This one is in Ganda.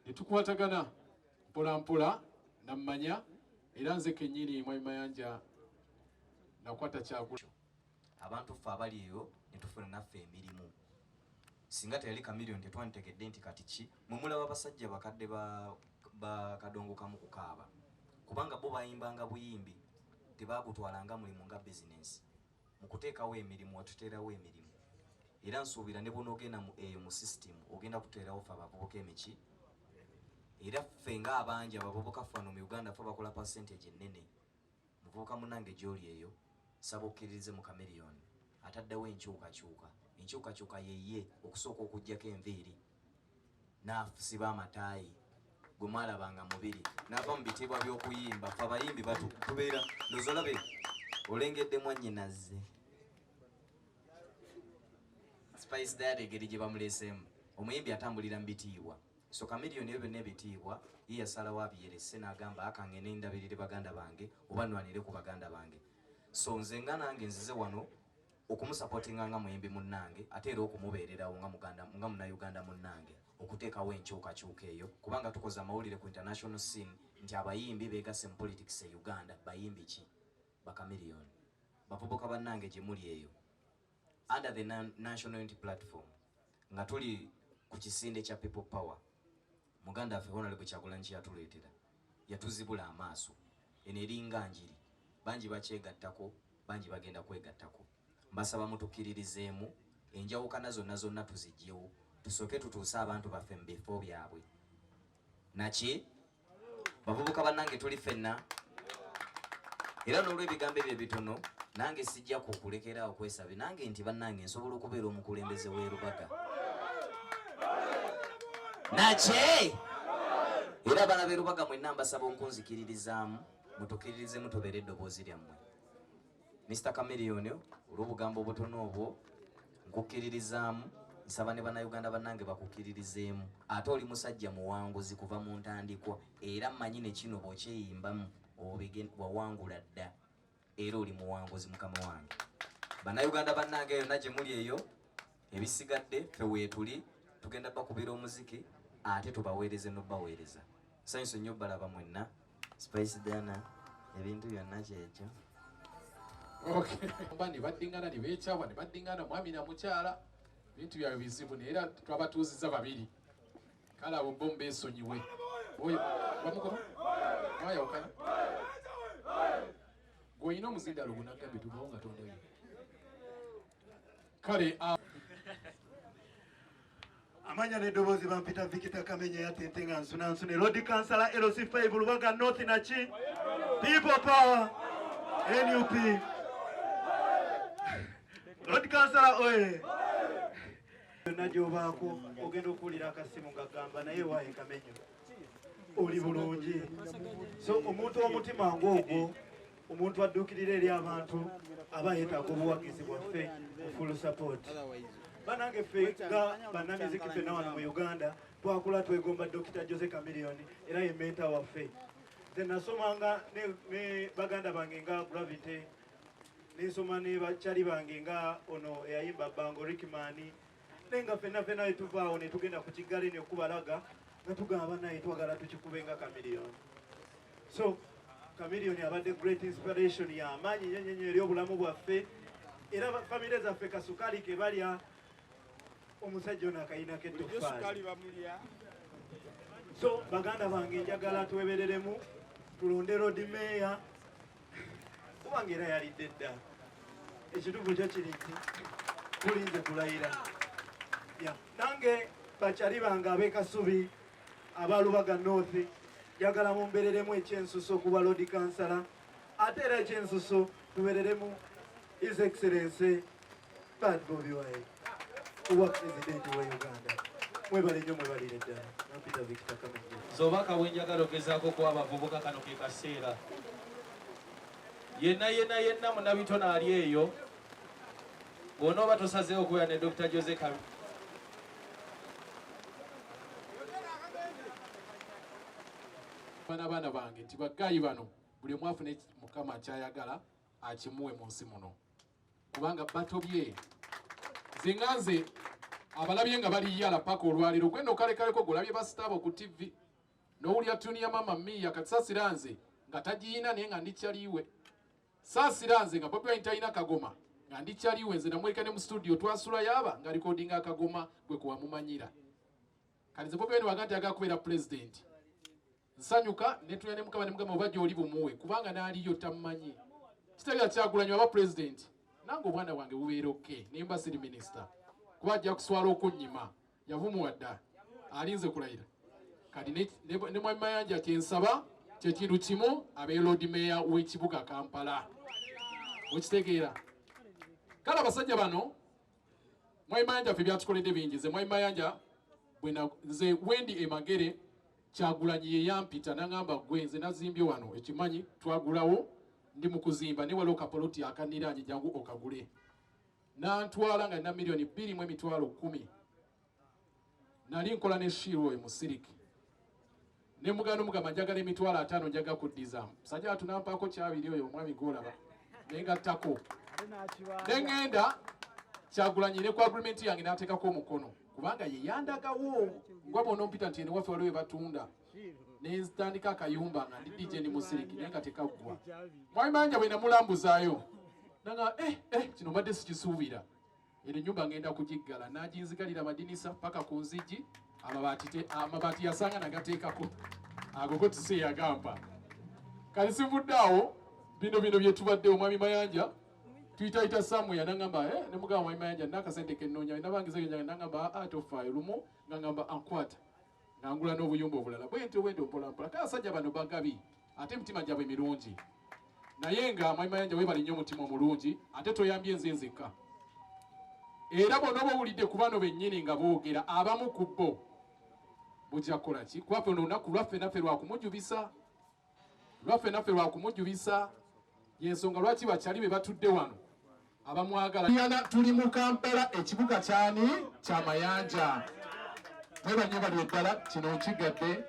Netukwatagana mpola nammanya era nze kennyini Mwami Mayanja nakwata Kyagulanyi. Abantu ffe abali eyo ne tufuna naffe emirimu. Singa teyali Chameleone tetwanditegedde nti kati ki mwe mulaba abasajja bakadde ba kadongo kamu kukaaba. Kubanga bo bayimbanga buyimbi tebagutwalanga mulimu nga business. Mu kuteekawo emirimu watuteerawo emirimu. Era nsuubira ne bw'onoogenda mu system ogenda kuteerawo ffe abavubuka emiki. Era ffe ng'abangi abavubuka ffe wano mu Uganda ffe bakola percentage ennene. Muvubuka munnange gy'oli eyo saba okkiririze mu Chameleone ataddewo enkyukakyuka. Enkyukakyuka yeye okusooka okuggyako enviiri n'afusiba amataayi gwe mwalabanga mubiri n'ava mu bitiibwa by'okuyimba. Ffe abayimbi tubeera ndozolabe olengedde mwannyinazze Spice Dad engeri gye bamuleesemu omuyimbi atambulira mu bitiibwa. So Chameleone ebyo byonna ebitiibwa ye yasalawo abiyerese n'agamba akangene ndabirire baganda bange oba nnwanire ku baganda bange. So nze nga nange nzize wano okumusupportinga nga muyimbi munnange ate era okumubeererawo nga munnayuganda munnange okuteekawo enkyukakyuka eyo kubanga tukoze amawulire ku international scene nti abayimbi beegasse mu politics e Uganda. Bayimbi ki? Ba Chameleone. Bavubuka bannange gye muli eyo under the national unity platform nga tuli ku kisinde kya people power. Muganda affe Honorable Kyagulanyi yatuleetera yatuzibula amaaso eno eringa njiri bangi bakyegattako bangi bagenda kwegattako. Mbasaba mutukkiririzeemu enjawukana zonna tuziggyewo tusooke tutuuse abantu baffe mu bifo byabwe. Naki bavubuka bannange tuli ffenna era n'olw'ebigambo ebyo bitono nange sijja kukulekera okwesabe nange nti bannange nsobola okubeera omukulembeze w'e Rubaga. Naki era abana b'e Rubaga mwenna mbasaba okunzikiririzaamu mutukkiririzemu tubeere eddoboozi lyammwe. Mr. Chameleone olw'obugambo obutono obwo nkukkiririzaamu nsaba ne bannayuganda bannange bakukkiririzeemu. Ate oli musajja muwanguzi kuva mu ntandikwa era mmanyi ne kino bw'okyeyimbamu wawangula dda era oli muwanguzi mukama wange. Bannayuganda bannange yonna gye muli eyo ebisigadde ffe weetuli tugenda bakubira omuziki ate tubaweereze n'obbaweereza. Ssanyusa nnyo balaba mwenna Spice Dana ebintu byonna kyekyo. Okay. Ne baddingana ne beekyawa ne baddingana mwami na mukyala bintu byabwe bizibu era twabatuuzizza babiri. Kale abo bo mbeesonyiwe. Bamukoma? Mwayawukana? Gw'olina omuzindalo gunagambe tubawo nga tondayo. Kale amanya n'eddoboozi bampita Victor Kamenya yatente nga nsune Road Councillor LC5 Lubaga North Naki People Power NUP Road Councillor oye yonna gy'obaako ogenda okuwulira akasimu ng'agamba naye waaye Kamenya oli bulungi. So omuntu w'omutima ng'ogwo omuntu adduukirira eri abantu aba yeetaaga obuwagizi bwaffe full support. Banange ffe nga bannamiziki ffenna wano mu Uganda twakula twegomba Dr. Jose Chameleone era ye menta waffe. Nze nasomanga ne baganda bange nga Gravity nensoma ne bakyali bange nga ono eyayimba Bango Rickman nenga ffenna we tuvaawo ne tugenda ku kiggale ne okubalaga nga tugamba naye twagala tukikube nga Chameleone. So Chameleone abadde great inspiration ya amaanyi nnyo eri obulamu bwaffe era famire zaffe kasukali ke balya omusajja ono akayinako ettofaali. So baganda bange njagala twebereremu tulonde road mayor kubanga era yalidde dda ekituufu kyo kiri nti tulinze kulayira. Nange bakyali bange ab'ekasubi aba Lubaga North njagala mumbereremu ekyensuso okuba Road Councillor ate era ekyensuso tubereremu His Excellency Bad Bobi Wine owa President wa Uganda. Mwebale nnyo mwebalire ddala. Nampita Victor Kamenya. Zobaka bwenjagala ogezaako kuba abavubuka kano ke kaseera. Yenna munabitona ali eyo bw'onooba tosazeewo okubeera ne Dr. Jose Chameleone. Baana bange nti baggayi bano buli mwafune Mukama kyayagala akimuwe mu nsi muno kubanga batobye nze abalabye nga bali yala paka olwaliro gwendo kalekaleko golabye basitabo ku TV n'owulya tuni ya mama Mia kati Saasiranze nga tagiina naye nga ndikyaliwe Saasiranze nga Bobi Wine talina kagoma nga ndikyaliwe nze namweka ne mu studio twasula yaba nga recording akagoma gwe kuwamumanyira kati Bobi Wine wagati agakubeera president nsanyuka ne tunya ne mukama ne mugamba oba gy'oli bumuwe kubanga n'aliyo tamumanyi Kitegeeza Kyagulanyi aba president nange obwana bwange bubeera okay nemba siri minister kuba ajja kuswala okunnyima yavumuwadda alinze kulayira kati ne Mwami Mayanja kyensaba kyekintu kimu abe Lord Mayor w'ekibuga Kampala okitegeera kale abasajja bano Mwami Mayanja ffe byatukoledde bingi nze Mwami Mayanja nze Wendi Emagere Kyagulanyi ye yampita n'angamba gwe nze nazimbye wano ekimanyi twagulawo ndi mu kuzimba ne waliwo kapoloti akaniranye jangu okagule nantwala nga nina milioni 2.10 nali nkola ne shiro mu Siriki ne mugano mugamba njagala emitwalo 5 njaga kuddiza musajja tunampaako kyabiri oyo omwami golaba nengattako nengenda Kyagulanyi ne ku agreement yange n'ateekako omukono kubanga ye yandagawo ngwa bona ompita nti ene waffe waliwo batunda nenzitandika akayumba nga ndi DJ ndi mu Siriki naye nga tekaggwa Mwami Mayanja bwe namulambuzaayo nanga kino mbadde sikisuubira eno ennyumba ngenda kugiggala n'aginzigalira amadinisa paka ku nzigi amabaati yasanga nagateekako agogo tuse yagamba kale sivuddeawo bino byetubadde Omwami Mayanja tuyitayita Samuel nangamba ne mugamba Mwami Mayanja nakasente kennoonya nabangiza nangamba tofaayo lumu ngangamba ankwata ngangula n'obuyumba obulala bwentyo mpolampola kale asajja bano bagabi ate emitima gyabwe mirungi naye nga Mwami Mayanja weebali nnyo omutima omulungi ate toyambye nze nzekka era bonna bowulidde ku bano bennyini nga boogera abamu ku bo bujja kukola ki kuba ffe olunaku lwaffe naffe lwakumujjubisa yensonga lwaki bakyali be batudde wano abamwagala tuli mu Kampala ekibuga kyani kya Mayanja mwebanye bali eddala kino nkigadde